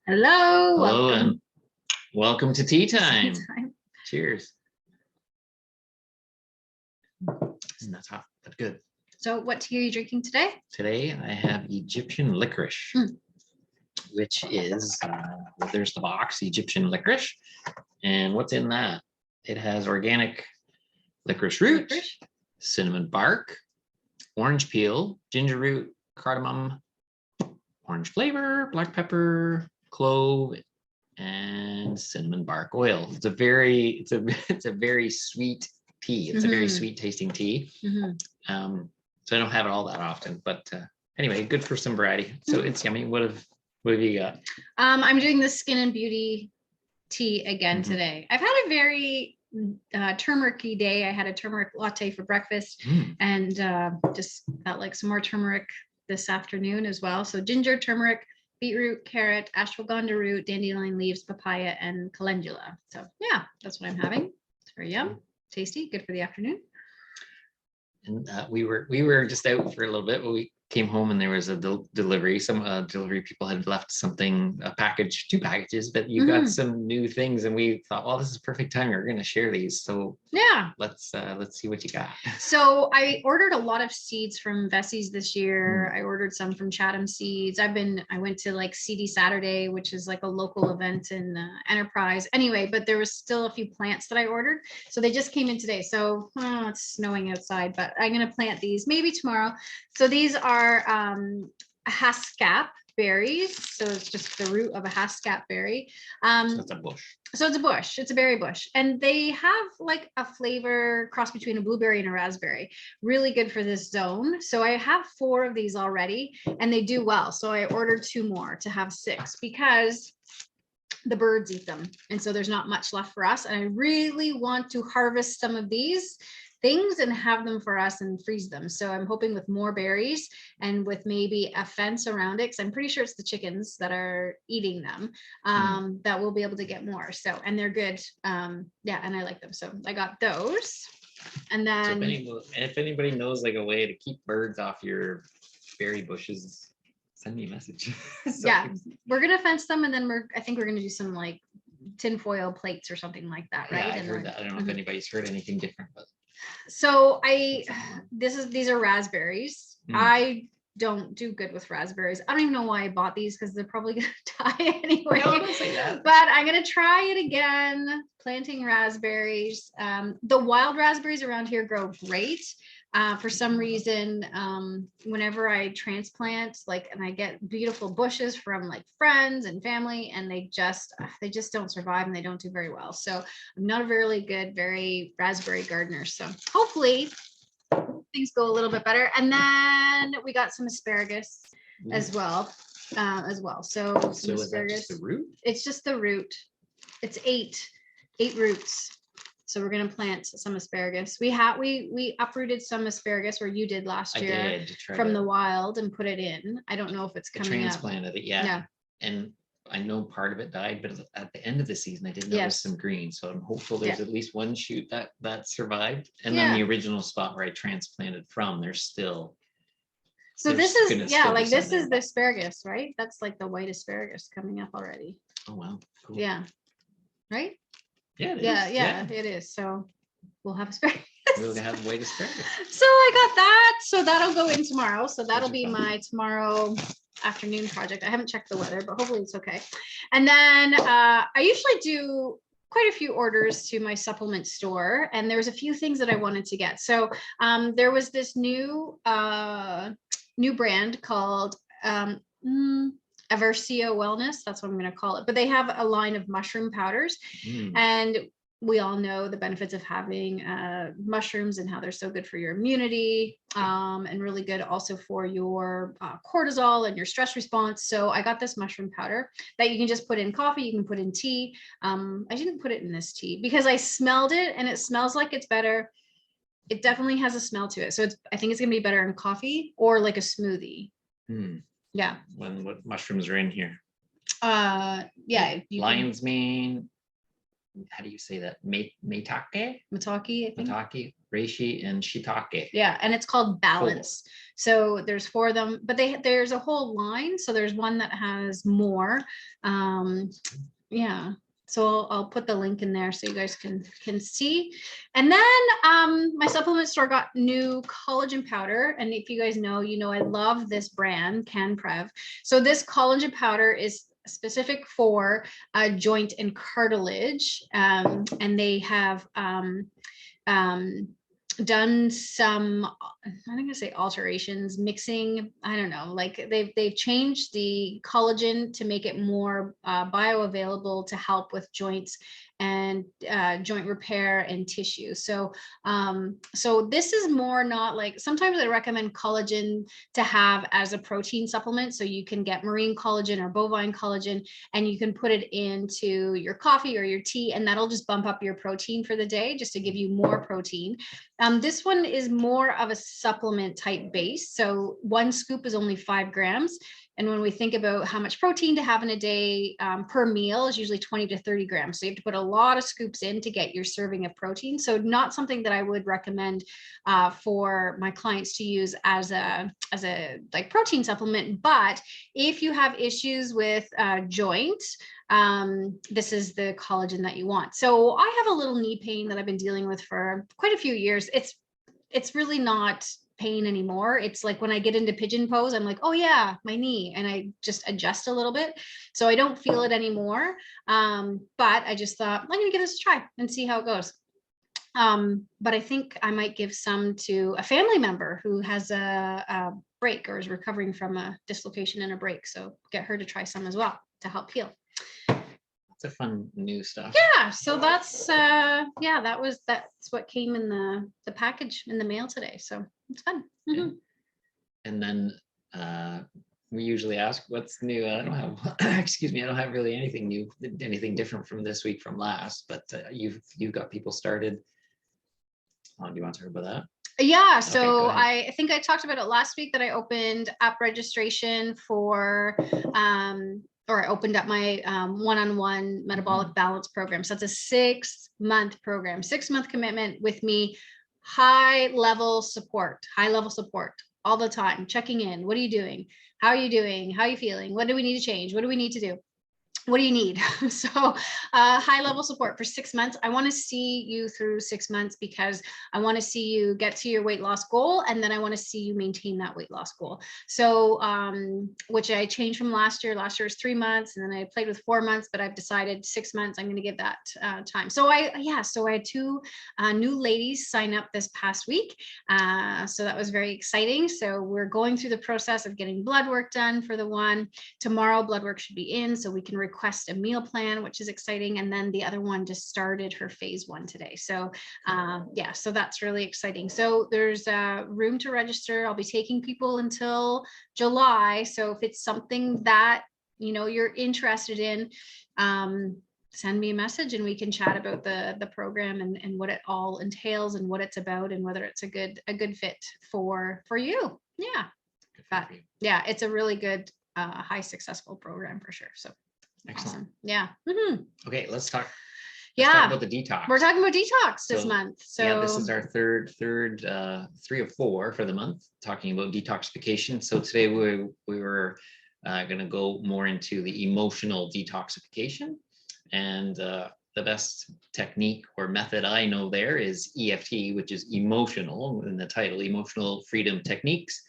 Hello. Hello, and welcome to tea time. Cheers. Isn't that tough, but good. So what tea are you drinking today? Today I have Egyptian licorice, which is, well, there's the box, Egyptian licorice. And what's in that? It has organic licorice root, cinnamon bark, orange peel, ginger root, cardamom, orange flavor, black pepper, clove, and cinnamon bark oil. It's a very sweet tea. It's a very sweet tasting tea. So I don't have it all that often, but anyway, good for some variety. So it's yummy. What have you got? I'm doing the Skin and Beauty tea again today. I've had a very turmeric-y day. I had a turmeric latte for breakfast and just felt like some more turmeric this afternoon as well. So ginger, turmeric, beetroot, carrot, ashwagandha root, dandelion leaves, papaya, and calendula. So yeah, that's what I'm having. It's very yum, tasty, good for the afternoon. And we were just out for a little bit. We came home and there was a delivery. Some delivery people had left something, a package, 2 packages, but you got some new things, and we thought, well, this is perfect time. We're going to share these. So yeah, let's see what you got. So I ordered a lot of seeds from Vessie's this year. I ordered some from Chatham Seeds. I went to like CD Saturday, which is like a local event in Enterprise. Anyway, but there was still a few plants that I ordered. So they just came in today. So it's snowing outside, but I'm going to plant these maybe tomorrow. So these are haskap berries. So it's just the root of a haskap berry. So it's a bush. So it's a bush. It's a berry bush. And they have like a flavor cross between a blueberry and a raspberry. Really good for this zone. So I have 4 of these already and they do well. So I ordered 2 more to have 6 because the birds eat them. And so there's not much left for us. And I really want to harvest some of these things and have them for us and freeze them. So I'm hoping with more berries and with maybe a fence around it, because I'm pretty sure it's the chickens that are eating them, that we'll be able to get more. So, and they're good. Yeah, and I like them. So I got those. And then if anybody knows like a way to keep birds off your berry bushes, send me a message. Yeah, we're gonna fence them, and then I think we're gonna do some like tinfoil plates or something like that, right? Yeah, I heard that. I don't know if anybody's heard anything different, but so these are raspberries. I don't do good with raspberries. I don't even know why I bought these because they're probably gonna die anyway. No, don't say that. But I'm gonna try it again, planting raspberries. The wild raspberries around here grow great. For some reason, whenever I transplant, and I get beautiful bushes from like friends and family, and they just don't survive and they don't do very well. So I'm not a very good raspberry gardener. So hopefully things go a little bit better. And then we got some asparagus as well. So some asparagus. Is that just the root? It's just the root. It's 8 roots. So we're going to plant some asparagus. We uprooted some asparagus, or you did last year, from the wild and put it in. I don't know if it's coming up. Transplanted it, yeah. And I know part of it died, but at the end of the season, I did notice some green. So I'm hopeful there's at least one shoot that survived. And then the original spot where I transplanted from, there's still. So this is, this is the asparagus, right? That's like the white asparagus coming up already. Oh, wow. Cool. Yeah. Right? Yeah, it is. So we'll have asparagus. We'll have white asparagus. So I got that. So that'll go in tomorrow. So that'll be my tomorrow afternoon project. I haven't checked the weather, but hopefully it's okay. And then I usually do quite a few orders to my supplement store, and there's a few things that I wanted to get. So there was this new brand called Aversio Wellness, that's what I'm going to call it. But they have a line of mushroom powders, and we all know the benefits of having mushrooms and how they're so good for your immunity, and really good also for your cortisol and your stress response. So I got this mushroom powder that you can just put in coffee, you can put in tea. I didn't put it in this tea because I smelled it and it smells like it's better. It definitely has a smell to it. So I think it's going to be better in coffee or like a smoothie. Yeah. What mushrooms are in here? Yeah. Lion's mane, how do you say that? Maitake, Mataki, I think. Mataki, reishi, and shiitake. Yeah, and it's called Balance. So there's 4 of them, but there's a whole line. So there's one that has more. Yeah. So I'll put the link in there so you guys can see. And then my supplement store got new collagen powder. And if you guys know, you know, I love this brand, CanPrev. So this collagen powder is specific for joint and cartilage. And they have done some, I'm not gonna say alterations, mixing, I don't know, like they've changed the collagen to make it more bioavailable to help with joints and joint repair and tissue. So so this is more not like, sometimes I recommend collagen to have as a protein supplement. So you can get marine collagen or bovine collagen and you can put it into your coffee or your tea, and that'll just bump up your protein for the day just to give you more protein. This one is more of a supplement type base. So 1 scoop is only 5 grams. And when we think about how much protein to have in a day per meal is usually 20 to 30 grams. So you have to put a lot of scoops in to get your serving of protein. So not something that I would recommend for my clients to use as a like protein supplement. But if you have issues with joints, this is the collagen that you want. So I have a little knee pain that I've been dealing with for quite a few years. It's really not pain anymore. It's like when I get into pigeon pose, I'm like, oh yeah, my knee, and I just adjust a little bit. So I don't feel it anymore. But I just thought, I'm gonna give this a try and see how it goes. But I think I might give some to a family member who has a break or is recovering from a dislocation and a break. So get her to try some as well to help heal. It's a fun new stuff. Yeah, so that's that's what came in the package in the mail today. So it's fun. Yeah. And then we usually ask what's new. I don't have excuse me, I don't have really anything new, anything different from this week from last, but you've got people started. Do you want to talk about that? Yeah, so okay, I think I talked about it last week that I opened up registration for or I opened up my one-on-one metabolic balance program. So it's a 6-month program, 6-month commitment with me, high level support all the time, checking in. What are you doing? How are you doing? How are you feeling? What do we need to change? What do we need to do? What do you need? So high level support for 6 months. I want to see you through 6 months because I want to see you get to your weight loss goal. And then I want to see you maintain that weight loss goal. So which I changed from last year. Last year was 3 months and then I played with 4 months, but I've decided 6 months, I'm going to give that time. So I had 2 new ladies sign up this past week. So that was very exciting. So we're going through the process of getting blood work done for the one. Tomorrow blood work should be in so we can request a meal plan, which is exciting. And then the other one just started her phase 1 today. So yeah, so that's really exciting. So there's room to register. I'll be taking people until July. So if it's something that, you know, you're interested in, send me a message and we can chat about the program and what it all entails and what it's about and whether it's a good fit for you. Yeah. But yeah, it's a really good, high successful program for sure. So excellent. awesome. Yeah. Okay, let's talk about the detox. We're talking about detox this month. So yeah, this is our third 3 of 4 for the month, talking about detoxification. So today we were going to go more into the emotional detoxification, and the best technique or method I know there is EFT, which is emotional in the title, emotional freedom techniques.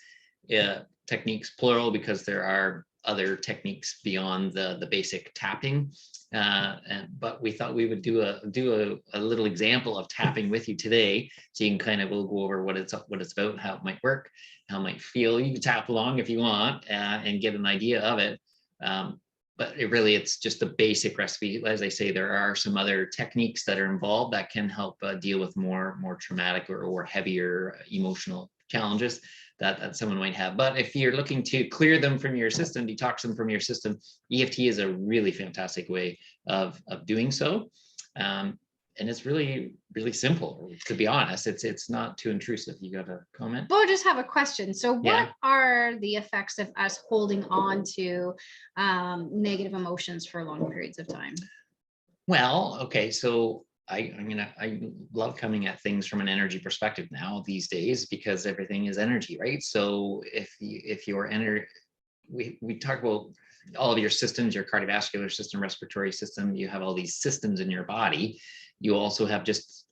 Techniques plural because there are other techniques beyond the basic tapping, but we thought we would do a little example of tapping with you today, so you can kind of, we'll go over what it's about, how it might work, how it might feel. You can tap along if you want and get an idea of it, but it's just a basic recipe. As I say, there are some other techniques that are involved that can help deal with more traumatic or heavier emotional challenges that someone might have. But if you're looking to clear them from your system, detox them from your system, EFT is a really fantastic way of doing so. And it's really, really simple, to be honest. It's not too intrusive. You got a comment? Well, I just have a question. So what are the effects of us holding on to negative emotions for long periods of time? Well, okay, so I love coming at things from an energy perspective now these days because everything is energy, right? So if your energy, we talk about all of your systems, your cardiovascular system, respiratory system, you have all these systems in your body. You also have just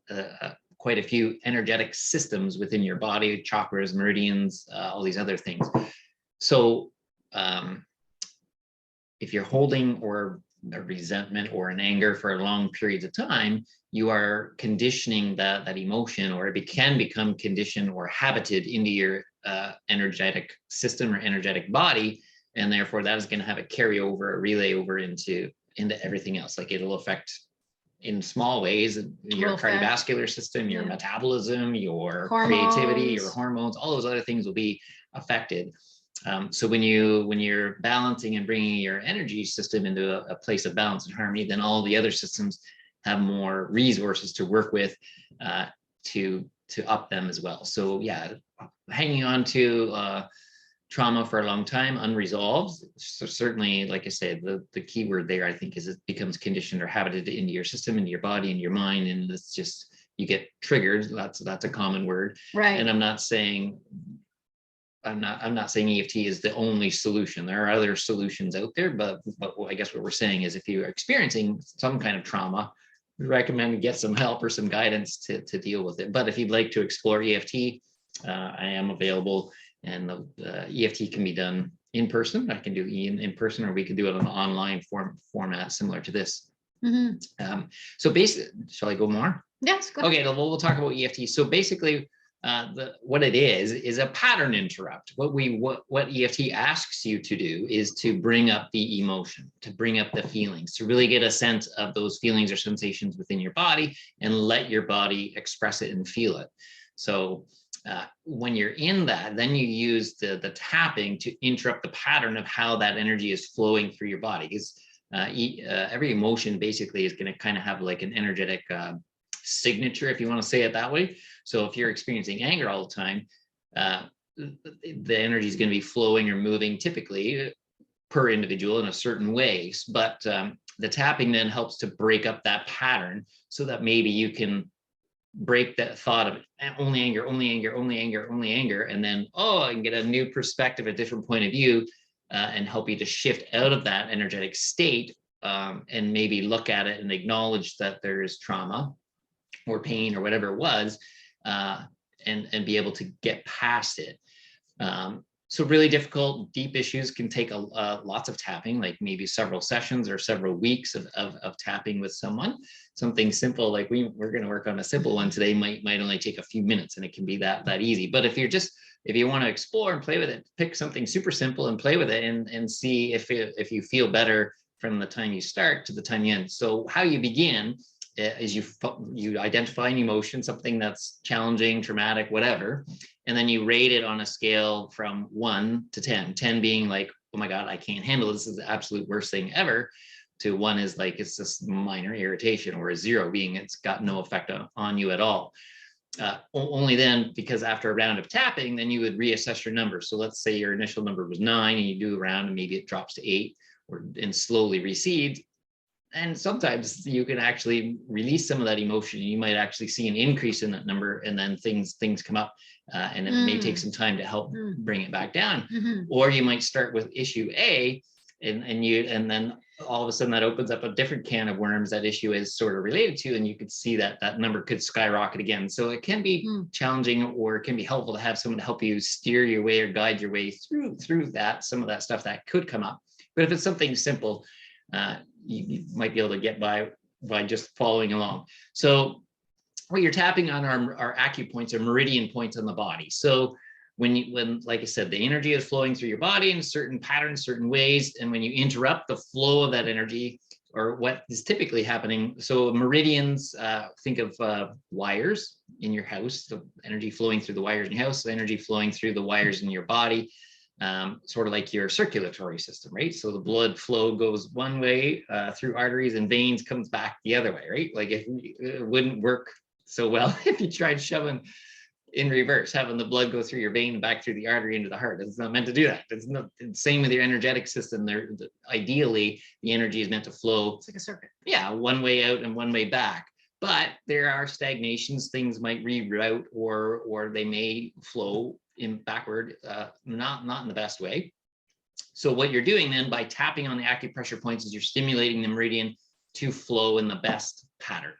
quite a few energetic systems within your body, chakras, meridians, all these other things. So if you're holding or a resentment or an anger for long periods of time, you are conditioning that emotion, or it can become conditioned or habited into your energetic system or energetic body, and therefore that is going to have a carryover, a relay over into everything else. Like it'll affect in small ways your cardiovascular system, your metabolism, your creativity, your hormones, all those other things will be affected. So when you're balancing and bringing your energy system into a place of balance and harmony, then all the other systems have more resources to work with to up them as well. So yeah, hanging on to trauma for a long time unresolved. So certainly, like I said, the key word there I think is it becomes conditioned or habited into your system, into your body, into your mind, and it's just you get triggered. That's a common word, right? And I'm not saying EFT is the only solution. There are other solutions out there, but I guess what we're saying is if you're experiencing some kind of trauma, we recommend you get some help or some guidance to deal with it. But if you'd like to explore EFT, I am available, and the EFT can be done in person. I can do in person, or we can do it on an online format similar to this. Mm-hmm. So basically, shall I go more? Yes, go ahead. Okay, we'll talk about EFT. So basically, what it is a pattern interrupt. What EFT asks you to do is to bring up the emotion, to bring up the feelings, to really get a sense of those feelings or sensations within your body and let your body express it and feel it. So when you're in that, then you use the tapping to interrupt the pattern of how that energy is flowing through your body. Because every emotion basically is going to kind of have like an energetic signature, if you want to say it that way. So if you're experiencing anger all the time, the energy is going to be flowing or moving typically per individual in a certain ways. But the tapping then helps to break up that pattern so that maybe you can break that thought of only anger, only anger, only anger, only anger, and then, I can get a new perspective, a different point of view, and help you to shift out of that energetic state and maybe look at it and acknowledge that there is trauma or pain or whatever it was, and be able to get past it. So really difficult, deep issues can take lots of tapping, like maybe several sessions or several weeks of tapping with someone. Something simple, like we're going to work on a simple one today, might only take a few minutes, and it can be that easy. But if you want to explore and play with it, pick something super simple and play with it, and see if you feel better from the time you start to the time you end. So how you begin is you identify an emotion, something that's challenging, traumatic, whatever, and then you rate it on a scale from 1 to 10. 10 being like, oh my God, I can't handle this is the absolute worst thing ever, to 1 is like it's just minor irritation, or a 0 being it's got no effect on you at all. Only then, because after a round of tapping, then you would reassess your number. So let's say your initial number was 9 and you do a round and maybe it drops to 8 and slowly recedes. And sometimes you can actually release some of that emotion. You might actually see an increase in that number, and then things come up, and it may take some time to help bring it back down. Mm-hmm. Or you might start with issue A, and then all of a sudden that opens up a different can of worms that issue is sort of related to, and you could see that number could skyrocket again. So it can be challenging, or it can be helpful to have someone to help you steer your way or guide your way through that, some of that stuff that could come up. But if it's something simple, you might be able to get by just following along. So what you're tapping on are acupoints or meridian points on the body. So when like I said, the energy is flowing through your body in certain patterns, certain ways, and when you interrupt the flow of that energy, or what is typically happening, so meridians, think of wires in your house, the energy flowing through the wires in your house, the energy flowing through the wires in your body. Sort of like your circulatory system, right? So the blood flow goes one way through arteries and veins, comes back the other way, right? Like it wouldn't work so well if you tried shoving in reverse, having the blood go through your vein and back through the artery into the heart. It's not meant to do that. It's not same with your energetic system. There, ideally, the energy is meant to flow. It's like a circuit. Yeah, one way out and one way back. But there are stagnations. Things might reroute, or they may flow in backward, not in the best way. So what you're doing then by tapping on the acupressure points is you're stimulating the meridian to flow in the best pattern.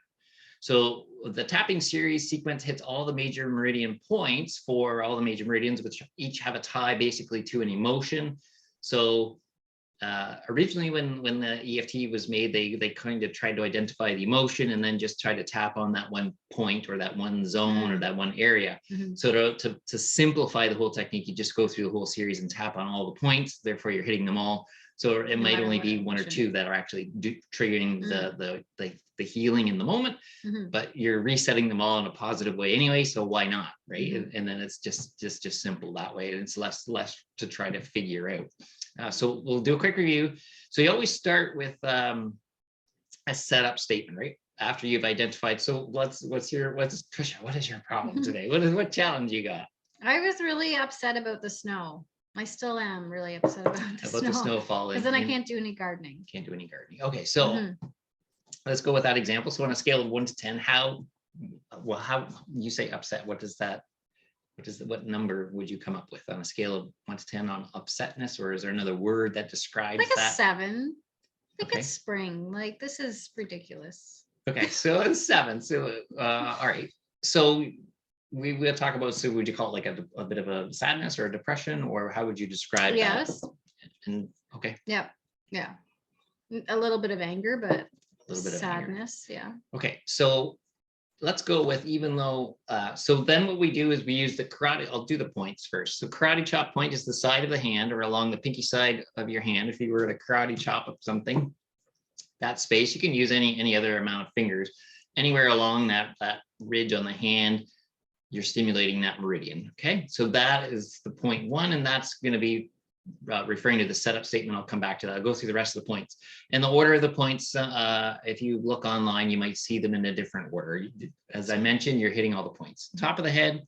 So the tapping series sequence hits all the major meridian points for all the major meridians, which each have a tie basically to an emotion. So originally when the EFT was made, they kind of tried to identify the emotion and then just try to tap on that one point or that one zone or that one area. So to simplify the whole technique, you just go through the whole series and tap on all the points. Therefore, you're hitting them all. So it might only be one or two that are actually triggering the healing in the moment, but you're resetting them all in a positive way anyway. So why not, right? And then it's just simple that way, and it's less to try to figure out. So we'll do a quick review. So you always start with a setup statement, right? After you've identified. So Tricia, what is your problem today? What challenge you got? I was really upset about the snow. I still am really upset about the snowfall. Because then I can't do any gardening. Can't do any gardening. Okay, so let's go with that example. So on a scale of 1 to 10, how you say upset? What number would you come up with on a scale of 1 to 10 on upsetness, or is there another word that describes like that? A 7. I think it's spring. Like, this is ridiculous. Okay, so it's 7. So all right. So we'll talk about, so would you call it like a bit of a sadness or a depression, or how would you describe that? And okay. Yeah. A little bit of anger, but a little bit of sadness. Yeah. Okay, so let's go with, even though, so then what we do is we use the karate. I'll do the points first. So karate chop point is the side of the hand or along the pinky side of your hand. If you were to karate chop up something, that space, you can use any other amount of fingers. Anywhere along that ridge on the hand, you're stimulating that meridian. Okay, so that is the point 1, and that's going to be referring to the setup statement. I'll come back to that. I'll go through the rest of the points. And the order of the points, if you look online, you might see them in a different order. As I mentioned, you're hitting all the points. Top of the head,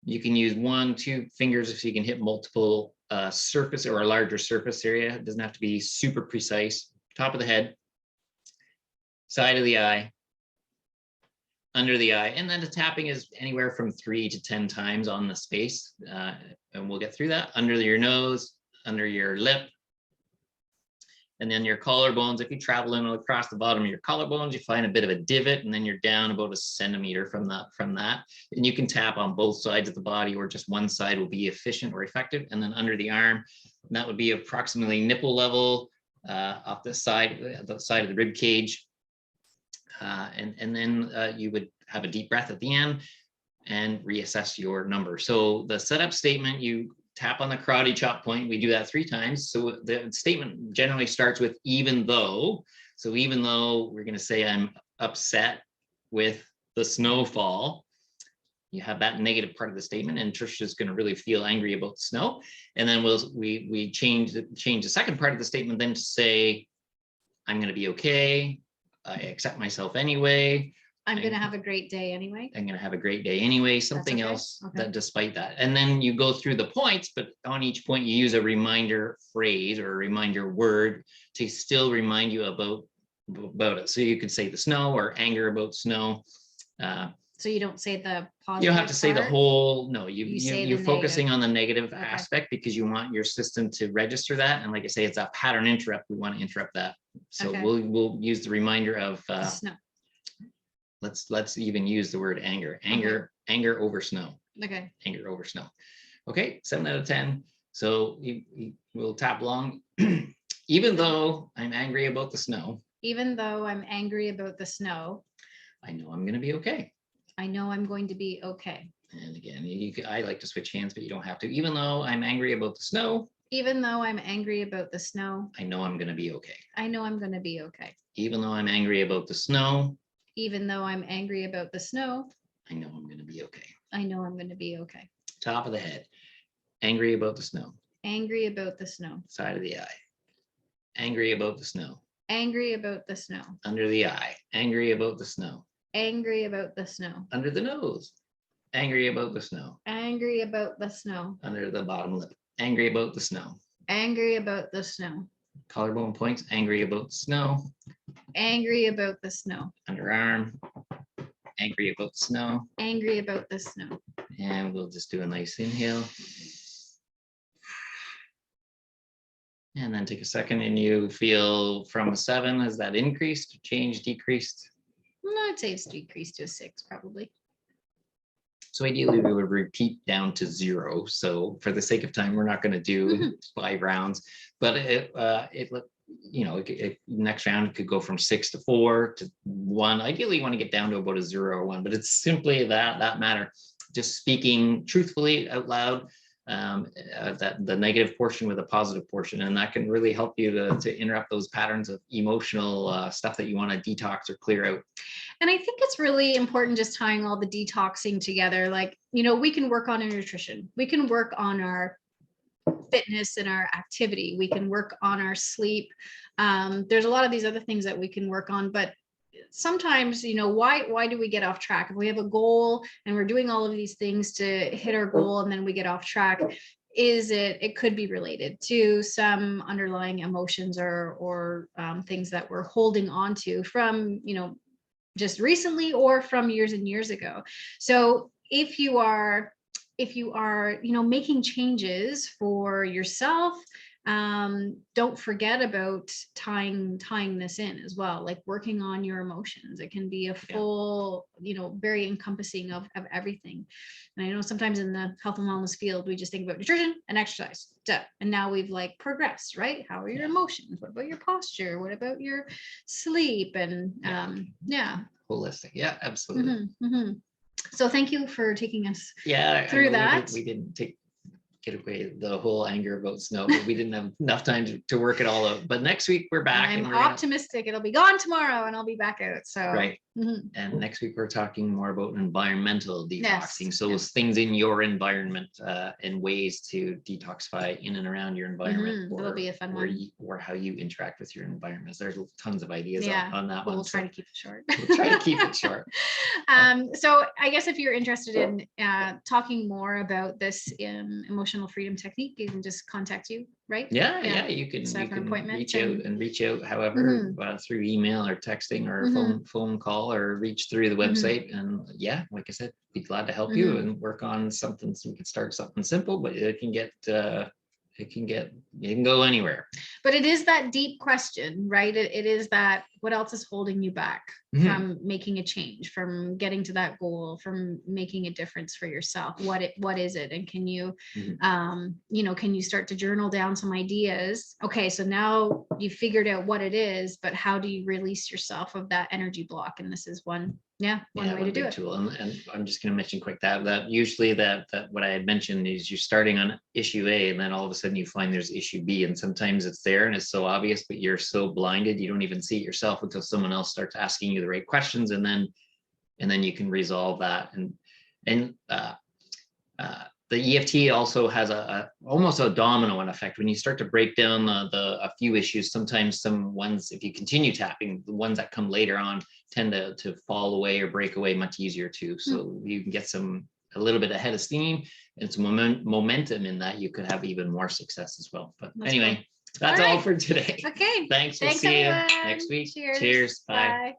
you can use 1, 2 fingers if you can hit multiple surface or a larger surface area. It doesn't have to be super precise. Top of the head, side of the eye, under the eye, and then the tapping is anywhere from 3 to 10 times on the space, and we'll get through that. Under your nose, under your lip, and then your collarbones. If you travel in across the bottom of your collarbones, you find a bit of a divot, and then you're down about a centimeter from that. And you can tap on both sides of the body, or just one side will be efficient or effective. And then under the arm, that would be approximately nipple level, off the side of the rib cage. And then you would have a deep breath at the end and reassess your number. So the setup statement, you tap on the karate chop point. We do that 3 times. So the statement generally starts with even though. So even though we're going to say I'm upset with the snowfall, you have that negative part of the statement, and Tricia's going to really feel angry about the snow. And then we change the second part of the statement then to say, I'm going to be okay. I accept myself anyway. I'm going to have a great day anyway. I'm going to have a great day anyway. Something else that despite that. And then you go through the points, but on each point you use a reminder phrase or a reminder word to still remind you about it. So you could say the snow or anger about snow. So you don't say the positive. You don't have to say the whole, no, you're focusing negative. on the negative aspect because you want your system to register that. And like I say, it's a pattern interrupt. We want to interrupt that. So we'll use the reminder of snow. Let's even use the word anger over snow. Okay. Anger over snow. Okay, 7 out of 10. So we'll tap along. Even though I'm angry about the snow. Even though I'm angry about the snow. I know I'm going to be okay. I know I'm going to be okay. And again, I like to switch hands, but you don't have to. Even though I'm angry about the snow. Even though I'm angry about the snow. I know I'm going to be okay. I know I'm going to be okay. Even though I'm angry about the snow. Even though I'm angry about the snow. I know I'm going to be okay. I know I'm going to be okay. Top of the head. Angry about the snow. Angry about the snow. Side of the eye. Angry about the snow. Angry about the snow. Under the eye. Angry about the snow. Angry about the snow. Under the nose. Angry about the snow. Angry about the snow. Under the bottom lip. Angry about the snow. Angry about the snow. Collarbone points. Angry about the snow. Angry about the snow. Underarm. Angry about the snow. Angry about the snow. And we'll just do a nice inhale. And then take a second, and you feel from a 7, has that increased, changed, decreased? No, I'd say it's decreased to a 6 probably. So ideally we would repeat down to 0. So for the sake of time, we're not going to do 5 rounds, but next round could go from 6 to 4 to 1. Ideally you want to get down to about a 0 or 1, but it's simply that matter. Just speaking truthfully out loud, that the negative portion with a positive portion, and that can really help you to interrupt those patterns of emotional stuff that you want to detox or clear out. And I think it's really important just tying all the detoxing together. Like, we can work on our nutrition, we can work on our fitness and our activity, we can work on our sleep. There's a lot of these other things that we can work on, but sometimes, why do we get off track? If we have a goal and we're doing all of these things to hit our goal and then we get off track, it could be related to some underlying emotions or things that we're holding on to from, just recently or from years and years ago. So if you are, making changes for yourself, don't forget about tying this in as well, like working on your emotions. It can be a full, very encompassing of everything. And I know sometimes in the health and wellness field, we just think about nutrition and exercise. And now we've progressed, right? How are your emotions? What about your posture? What about your sleep? And holistic. Yeah, absolutely. So thank you for taking us through that. We didn't get away the whole anger about snow, but we didn't have enough time to work it all out. But next week we're back, and I'm optimistic it'll be gone tomorrow and I'll be back out. So right. And next week we're talking more about environmental detoxing. Yes. So those things in your environment and ways to detoxify in and around your environment. That'll be a fun one. Or how you interact with your environments. There's tons of ideas on that one. We'll try to keep it short. We'll try to keep it short. So I guess if you're interested in talking more about this emotional freedom technique, you can just contact you, right? Yeah. You can reach out however through email or texting or phone call or reach through the website. And like I said, be glad to help you and work on something, so we can start something simple, but it can go anywhere. But it is that deep question, right? It is that, what else is holding you back from making a change, from getting to that goal, from making a difference for yourself? What is it? And can you, can you start to journal down some ideas? Okay, so now you figured out what it is, but how do you release yourself of that energy block? And this is one way to do it. Tool. And I'm just going to mention quick that usually that what I had mentioned is you're starting on issue A, and then all of a sudden you find there's issue B, and sometimes it's there and it's so obvious, but you're so blinded you don't even see it yourself until someone else starts asking you the right questions, and then you can resolve that. And the EFT also has almost a domino effect. When you start to break down a few issues, sometimes some ones, if you continue tapping, the ones that come later on tend to fall away or break away much easier too. So you can get a little bit ahead of steam, and some momentum in that, you could have even more success as well. But anyway, that's all for today. Okay. Thanks. We'll see you next week. Cheers. Bye.